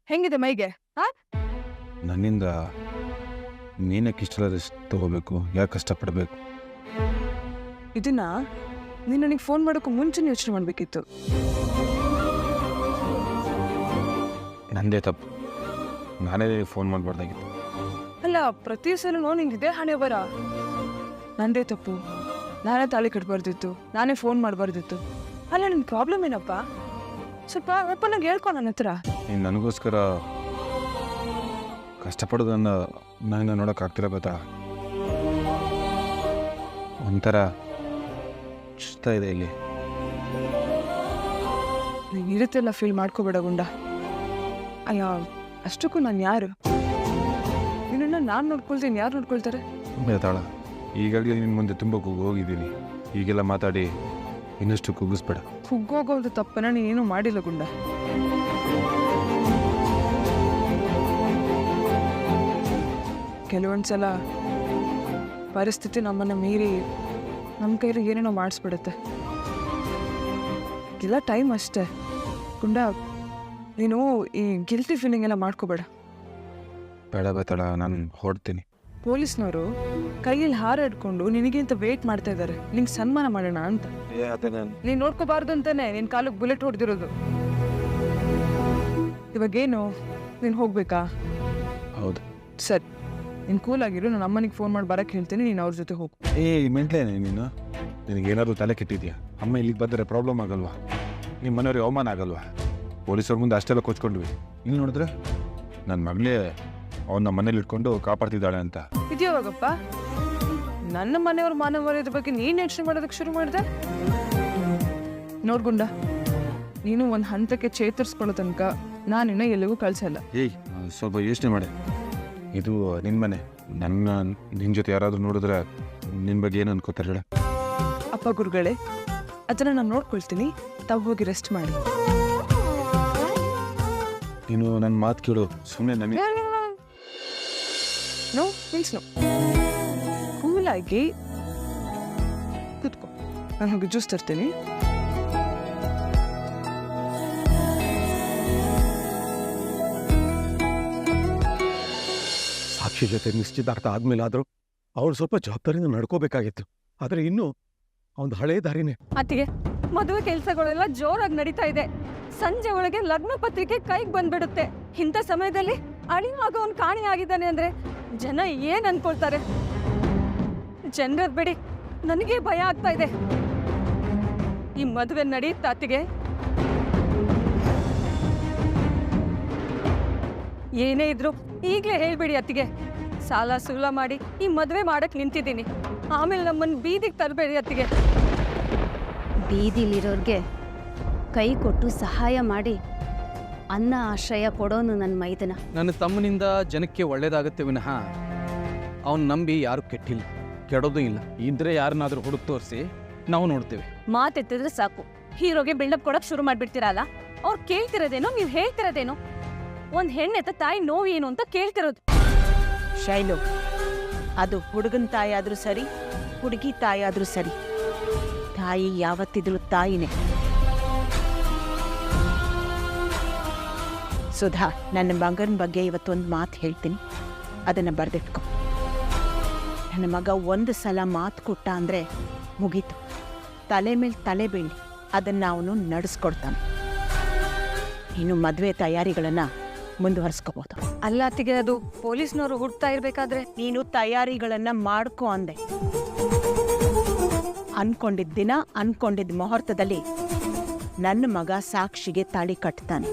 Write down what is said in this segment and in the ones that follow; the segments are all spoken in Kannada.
ಹೆಂಗಿದೆ ಮೈಗೆ? ಹಾ, ನನ್ನಿಂದ ನೀನಕ್ಕೆ ಇಷ್ಟೆಲ್ಲ ರೆಸ್ಟ್ ತಗೋಬೇಕು? ಯಾಕೆ ಕಷ್ಟಪಡಬೇಕು? ಇದನ್ನ ನೀನು ನನಗೆ ಫೋನ್ ಮಾಡೋಕ್ಕೂ ಮುಂಚೆನೇ ಯೋಚನೆ ಮಾಡಬೇಕಿತ್ತು. ನಂದೇ ತಪ್ಪು. ನಾನೇ ಫೋನ್ ಮಾಡಬಾರ್ದಾಗಿತ್ತು. ಅಲ್ಲ, ಪ್ರತಿ ಸಲ ನಿಂಗಿದೆ ಹಣೆ ಬರ. ನಂದೇ ತಪ್ಪು. ನಾನೇ ತಾಳಿ ಕಟ್ಬಾರ್ದಿತ್ತು, ನಾನೇ ಫೋನ್ ಮಾಡಬಾರ್ದಿತ್ತು. ಅಲ್ಲ, ನಿನ್ನ ಪ್ರಾಬ್ಲಮ್ ಏನಪ್ಪ? ಸ್ವಲ್ಪ ಓಪನಾಗಿ ಹೇಳ್ಕೊ ನನ್ನ ಹತ್ರ. ನೀನು ನನಗೋಸ್ಕರ ಕಷ್ಟಪಡೋದನ್ನು ನನ್ನ ನೋಡೋಕ್ಕಾಗ್ತಿಲ್ಲ ಗೊತ್ತಾ? ಒಂಥರ ಇಷ್ಟ ಇದೆ ಇಲ್ಲಿ. ನೀನು ಈ ರೀತಿ ಎಲ್ಲ ಫೀಲ್ ಮಾಡ್ಕೋಬೇಡ ಗುಂಡ. ಅಯ್ಯೋ, ಅಷ್ಟಕ್ಕೂ ನಾನು ಯಾರು? ನಿನ್ನನ್ನು ನಾನು ನೋಡ್ಕೊಳ್ತೀನಿ, ಯಾರು ನೋಡ್ಕೊಳ್ತಾರೆ? ತಾಳ, ಈಗಾಗಲೇ ನಿನ್ನ ಮುಂದೆ ತುಂಬ ಹೋಗಿದ್ದೀನಿ. ಈಗೆಲ್ಲ ಮಾತಾಡಿ ಇನ್ನಷ್ಟು ಕುಗ್ಗಿಸ್ಬೇಡ. ಕುಗ್ಗೋಗೋದು ತಪ್ಪನ ನೀನೇನು ಮಾಡಿಲ್ಲ ಗುಂಡ. ಕೆಲವೊಂದ್ಸಲ ಪರಿಸ್ಥಿತಿ ನಮ್ಮನ್ನು ಮೀರಿ ನಮ್ಮ ಕೈಲಿ ಏನೇನೋ ಮಾಡಿಸ್ಬಿಡುತ್ತೆ. ಇಲ್ಲ, ಟೈಮ್ ಅಷ್ಟೇ ಗುಂಡ. ನೀನು ಈ ಗಿಲ್ಟಿ ಫೀಲಿಂಗ್ ಎಲ್ಲ ಮಾಡ್ಕೋಬೇಡ. ಬೇಡ ಬೇತಾಳ, ನಾನು ಹೊಡ್ತೀನಿ. ಪೊಲೀಸ್ನವರು ಕೈಯಲ್ಲಿ ಹಾರ ಹಿಡ್ಕೊಂಡು ನಿನಗಿಂತ ವೇಟ್ ಮಾಡ್ತಾ ಇದ್ದಾರೆ, ನಿಂಗೆ ಸನ್ಮಾನ ಮಾಡೋಣ ಅಂತ. ನೀನು ನೋಡ್ಕೋಬಾರ್ದು ಅಂತಾನೆ ನಿನ್ನ ಕಾಲಕ್ಕೆ ಬುಲೆಟ್ ಹೊಡೆದಿರೋದು. ಇವಾಗೇನು, ನೀನು ಹೋಗ್ಬೇಕಾ? ಹೌದು. ಸರಿ, ನೀನು ಕೂಲಾಗಿರು. ನಾನು ಅಮ್ಮನಿಗೆ ಫೋನ್ ಮಾಡಿ ಬರಕ್ಕೆ ಹೇಳ್ತೀನಿ, ನೀನು ಅವ್ರ ಜೊತೆ ಹೋಗು. ಮೆಂಟ್ಲೇನೆ ನೀನು? ನಿನಗೇನಾದ್ರು ತಲೆ ಕೆಟ್ಟಿದ್ಯಾ? ಅಮ್ಮ ಇಲ್ಲಿಗೆ ಬಂದರೆ ಪ್ರಾಬ್ಲಮ್ ಆಗಲ್ವಾ? ನಿಮ್ಮ ಮನೆಯವ್ರಿಗೆ ಅವಮಾನ ಆಗಲ್ವಾ? ಪೊಲೀಸವ್ರ ಮುಂದೆ ಅಷ್ಟೆಲ್ಲ ಕೊಚ್ಕೊಂಡ್ವಿ. ಇಲ್ಲಿ ನೋಡಿದ್ರೆ ನನ್ನ ಮಗಳೇ ಅವನ್ನ ಮನೇಲಿ ಇಟ್ಕೊಂಡು ಕಾಪಾಡ್ತಿದ್ದಾಳೆ ಅಂತ. ಇದೆಯಾವಾಗಪ್ಪ? ನನ್ನ ಮನೆಯವ್ರ ಮಾನವರ್ಯದ ಬಗ್ಗೆ ನೀನು ಯೋಚನೆ ಮಾಡೋದಕ್ಕೆ ಶುರು ಮಾಡಿದೆ? ನೋಡ್ಗುಂಡ, ನೀನು ಒಂದು ಹಂತಕ್ಕೆ ಚೇತರಿಸ್ಕೊಳ್ಳೋ ತನಕ ನಾನಿನ್ನ ಎಲ್ಲಿಗೂ ಕಳ್ಸಲ್ಲ. ಸ್ವಲ್ಪ ಯೋಚನೆ ಮಾಡಿ. ಇದು ನಿನ್ನ ಮನೆ. ನಿನ್ನ ಜೊತೆ ಯಾರಾದರೂ ನೋಡಿದ್ರೆ ನಿನ್ನ ಬಗ್ಗೆ ಏನು ಅನ್ಕೋತಾರೆ ಹೇಳ? ಅಪ್ಪ ಗುರುಗಳೇ, ಅದನ್ನ ನಾನು ನೋಡ್ಕೊಳ್ತೀನಿ. ತಾವು ಹೋಗಿ ರೆಸ್ಟ್ ಮಾಡಿ. ನೀನು ನನ್ನ ಮಾತು ಕೇಳು. ಸುಮ್ಮನೆ ನನಗೆ ಕೂಲಾಗಿ ಕೂತ್ಕೋ. ನಾನು ಹೋಗಿ ಜ್ಯೂಸ್ ತರ್ತೀನಿ. ಸಾಕ್ಷಿ ಜೊತೆ ನಿಶ್ಚಿತಾರ್ಥ ಆದ್ಮೇಲೆ ಆದರೂ ಅವಳು ಸ್ವಲ್ಪ ಜವಾಬ್ದಾರಿಯಿಂದ ನಡ್ಕೋಬೇಕಾಗಿತ್ತು. ಆದರೆ ಇನ್ನೂ ಅವನು ಹಳೇ ದಾರಿನೇ. ಅತ್ತಿಗೆ, ಮದುವೆ ಕೆಲಸಗಳೆಲ್ಲ ಜೋರಾಗಿ ನಡೀತಾ ಇದೆ. ಸಂಜೆ ಒಳಗೆ ಲಗ್ನ ಪತ್ರಿಕೆ ಕೈಗೆ ಬಂದ್ಬಿಡುತ್ತೆ. ಇಂಥ ಸಮಯದಲ್ಲಿ ಅಳಿವಾಗ ಅವ್ನು ಕಾಣೆ ಆಗಿದ್ದಾನೆ ಅಂದ್ರೆ ಜನ ಏನ್ ಅನ್ಕೊಳ್ತಾರೆ? ಜನರದ್ ಬಿಡಿ, ನನಗೆ ಭಯ ಆಗ್ತಾ ಇದೆ. ಈ ಮದುವೆ ನಡೆಯುತ್ತಾ ಅತ್ತಿಗೆ? ಏನೇ ಇದ್ರು ಈಗಲೇ ಹೇಳ್ಬಿಡಿ ಅತ್ತಿಗೆ. ಸಾಲ ಸೂಲ ಮಾಡಿ ಈ ಮದುವೆ ಮಾಡಕ್ ನಿಂತಿದ್ದೀನಿ. ಆಮೇಲೆ ನಮ್ಮನ್ನು ಬೀದಿಗೆ ತರಬೇಡಿ ಅತ್ತಿಗೆ. ಬೀದಿಲಿರೋರ್ಗೆ ಕೈ ಕೊಟ್ಟು ಸಹಾಯ ಮಾಡಿ ಅನ್ನ ಆಶ್ರಯ ಕೊಡೋನು ನನ್ನ ಮೈದನ. ನನ್ನ ತಮ್ಮನಿಂದ ಜನಕ್ಕೆ ಒಳ್ಳೇದಾಗತ್ತೆ ವಿನಃ ಅವನು ನಂಬಿ ಯಾರು ಕೆಟ್ಟಿಲ್ಲ, ಕೆಡೋದು ಇಲ್ಲ. ಇದ್ರೆ ಯಾರನ್ನಾದ್ರೂ ಹುಡುಕ್ ತೋರಿಸಿ ನಾವು ನೋಡ್ತೇವೆ. ಮಾತೆತ್ತಿದ್ರೆ ಸಾಕು, ಹೀರೋಗೆ ಬಿಲ್ಡಪ್ ಕೊಡಕ್ ಶುರು ಮಾಡ್ಬಿಡ್ತೀರಲ್ಲ. ಅವ್ರು ಕೇಳ್ತಿರೋದೇನೋ, ನೀವು ಹೇಳ್ತಿರೋದೇನೋ. ಒಂದ್ ಹೆಣ್ಣೆತ್ತ ತಾಯಿ ನೋವು ಏನು ಅಂತ ಕೇಳ್ತಿರೋದು. ಶೈಲು, ಅದು ಹುಡುಗನ ತಾಯಿ ಆದ್ರೂ ಸರಿ, ಹುಡುಗಿ ತಾಯಿ ಆದ್ರೂ ಸರಿ, ತಾಯಿ ಯಾವತ್ತಿದ್ರು ತಾಯಿನೇ. ಸುಧಾ, ನನ್ನ ಮಗನ ಬಗ್ಗೆ ಇವತ್ತೊಂದು ಮಾತು ಹೇಳ್ತೀನಿ, ಅದನ್ನು ಬರೆದಿಟ್ಕೊ. ನನ್ನ ಮಗ ಒಂದು ಸಲ ಮಾತು ಕೊಟ್ಟ ಅಂದರೆ ಮುಗೀತು. ತಲೆ ಮೇಲೆ ತಲೆ ಬೀಳಿ ಅದನ್ನು ಅವನು ನಡೆಸ್ಕೊಡ್ತಾನೆ. ಇನ್ನು ಮದುವೆ ತಯಾರಿಗಳನ್ನು ಮುಂದುವರಿಸ್ಕೋಬೋದು. ಅಲ್ಲ ಅತ್ತಿಗೆ, ಅದು ಪೊಲೀಸ್ನವರು ಹುಡ್ತಾ ಇರ್ಬೇಕಾದ್ರೆ ನೀನು ತಯಾರಿಗಳನ್ನು ಮಾಡ್ಕೊ ಅಂದೆ. ಅನ್ಕೊಂಡಿದ್ದ ದಿನ ಅನ್ಕೊಂಡಿದ್ದ ಮುಹೂರ್ತದಲ್ಲಿ ನನ್ನ ಮಗ ಸಾಕ್ಷಿಗೆ ತಾಳಿ ಕಟ್ತಾನೆ.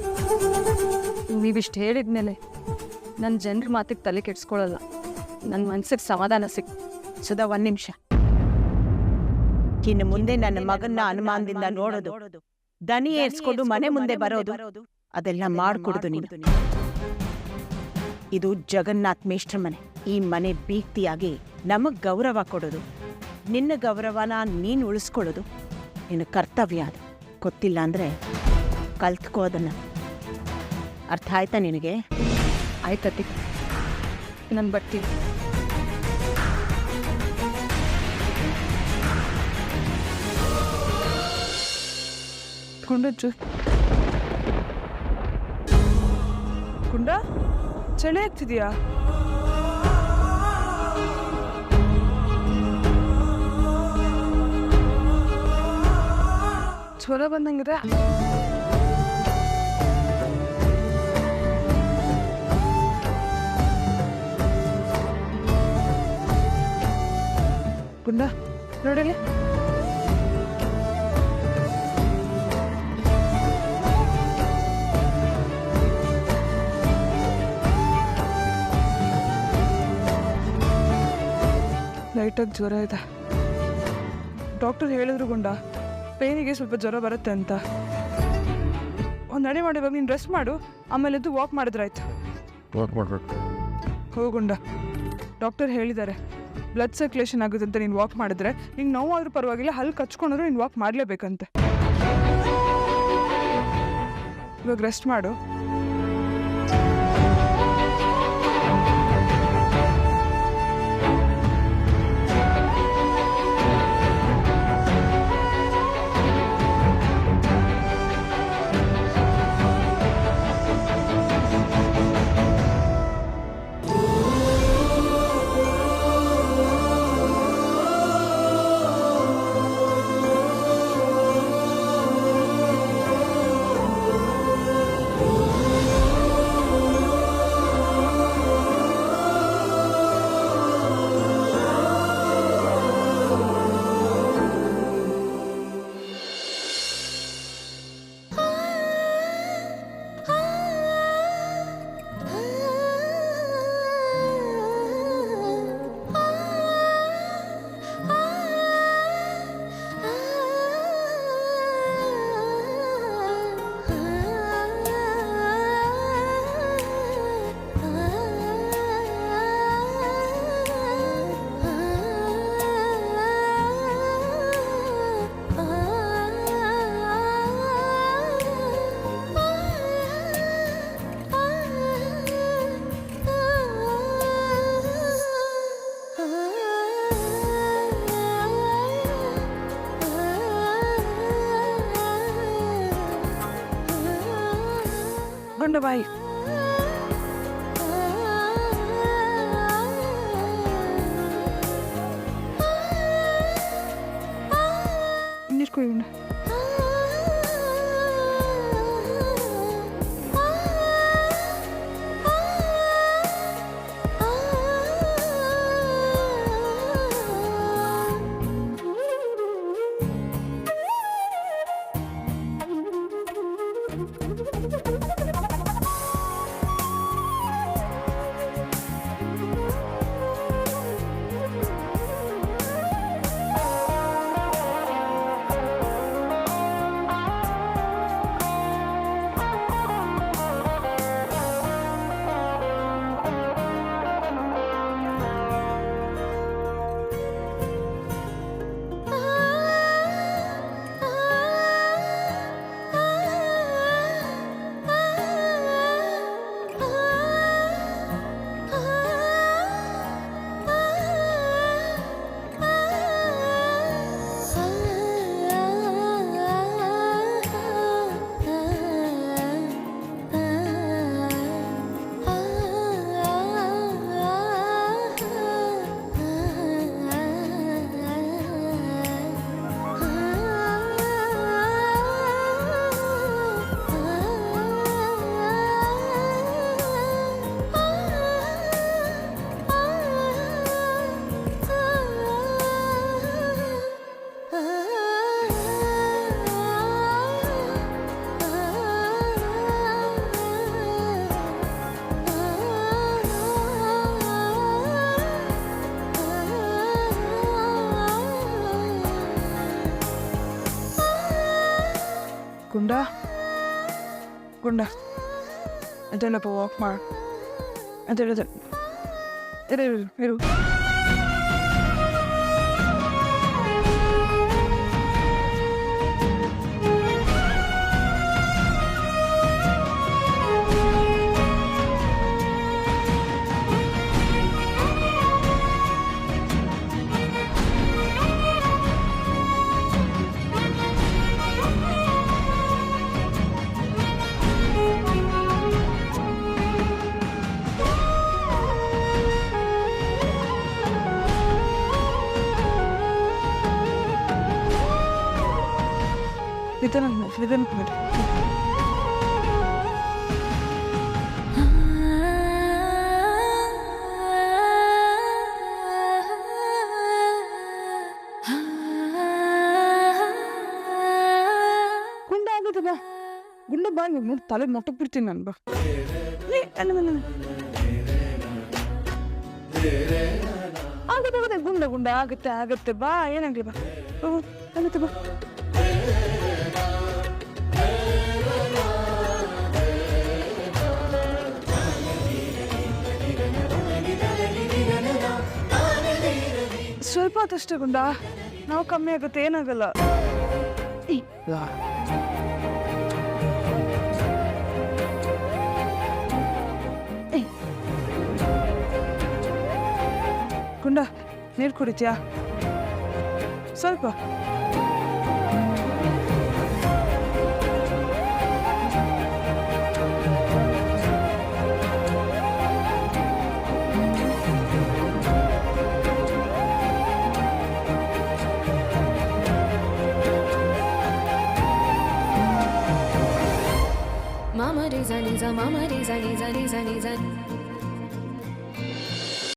ನೀವಿಷ್ಟು ಹೇಳಿದ್ಮೇಲೆ ನನ್ನ ಜನರ ಮಾತಿಗೆ ತಲೆ ಕೆಡ್ಸ್ಕೊಳ್ಳಲ್ಲ. ನನ್ನ ಮನ್ಸಿಗೆ ಸಮಾಧಾನ ಸಿಕ್ತು. ಸುಧಾ, 1 ನಿಮಿಷ. ಇನ್ನು ಮುಂದೆ ನನ್ನ ಮಗನ್ನ ಅನುಮಾನದಿಂದ ನೋಡೋದು, ದನಿ ಏರ್ಸ್ಕೊಂಡು ಮನೆ ಮುಂದೆ ಬರೋದು, ಅದೆಲ್ಲ ಮಾಡ್ಕೊಡುದು ನೀನು. ಇದು ಜಗನ್ನಾಥ್ ಮೇಷ್ಟ್ರ ಮನೆ. ಈ ಮನೆ ಬೀಗ್ತಿಯಾಗಿ ನಮಗ್ ಗೌರವ ಕೊಡೋದು, ನಿನ್ನ ಗೌರವನ ನೀನು ಉಳಿಸ್ಕೊಳ್ಳೋದು ನಿನ್ನ ಕರ್ತವ್ಯ. ಅದು ಗೊತ್ತಿಲ್ಲ ಅಂದ್ರೆ ಕಲ್ತ್ಕೋ ಅದನ್ನ. ಅರ್ಥ ಆಯ್ತಾ ನಿನಗೆ? ಆಯ್ತತ್ತಿ, ನಾನು ಬರ್ತೀನಿ. ಗುಂಡ ಚಳಿ ಆಗ್ತಿದ್ಯಾ? ಜ್ವರ ಬಂದಂಗಿದೆ. ಗುಂಡ ನೋಡಲಿ. ಲೈಟಾಗಿ ಜ್ವರ ಇದೆ. ಡಾಕ್ಟರ್ ಹೇಳಿದ್ರು ಗುಂಡ ಪೇನಿಗೆ ಸ್ವಲ್ಪ ಜ್ವರ ಬರುತ್ತೆ ಅಂತ. ಒಂದು ನಡೆ ಮಾಡಿ ಇವಾಗ ನೀನು ರೆಸ್ಟ್ ಮಾಡು, ಆಮೇಲೆ ಎದ್ದು ವಾಕ್ ಮಾಡಿದ್ರಾಯ್ತು. ವಾಕ್ ಮಾಡಬೇಕು. ಹೋಗುಂಡ ಡಾಕ್ಟರ್ ಹೇಳಿದ್ದಾರೆ ಬ್ಲಡ್ ಸರ್ಕ್ಯುಲೇಷನ್ ಆಗುತ್ತೆ ಅಂತ. ನೀನು ವಾಕ್ ಮಾಡಿದ್ರೆ ನಿಂಗೆ ನೋವಾದ್ರೂ ಪರವಾಗಿಲ್ಲ, ಹಲ್ಲು ಕಚ್ಕೊಂಡ್ರು ನೀನು ವಾಕ್ ಮಾಡಲೇಬೇಕಂತೆ. ಇವಾಗ ರೆಸ್ಟ್ ಮಾಡು. ಗುಂಡ ಬಾಯಿ. ನೀರು ಕುಯ್ಯೋಣ. ಗುಂಡ ಗುಂಡ ಅದೆಲ್ಲಪ್ಪ ವಾಕ್ ಮಾಡು. ಅದೇ ಇರು. ನಿಧಾನ ಮಾಡಿ. ಗುಂಡ ಆಗುತ್ತೆ ಬಾ, ಗುಂಡ ಬಾ, ನೋಡಿ ತಲೆ ಮೊಟ್ಟಕ್ಕೆ ಬಿಡ್ತೀನಿ ನಾನು ಬಾ. ಆಗುತ್ತೆ ಗುಂಡ ಗುಂಡ ಆಗುತ್ತೆ ಬಾ, ಏನಾಗ್ಲಿ ಬಾ, ಆಗುತ್ತೆ ಬಾ. ಸ್ವಲ್ಪ ಹೊತ್ತಷ್ಟೇ ಗುಂಡ, ನಾವು ಕಮ್ಮಿ ಆಗುತ್ತೆ, ಏನಾಗಲ್ಲ. ಗುಂಡ ನೀರು ಕುಡಿತೀಯಾ ಸ್ವಲ್ಪ? Mama re za ni za, mama re za ni za ni za ni za.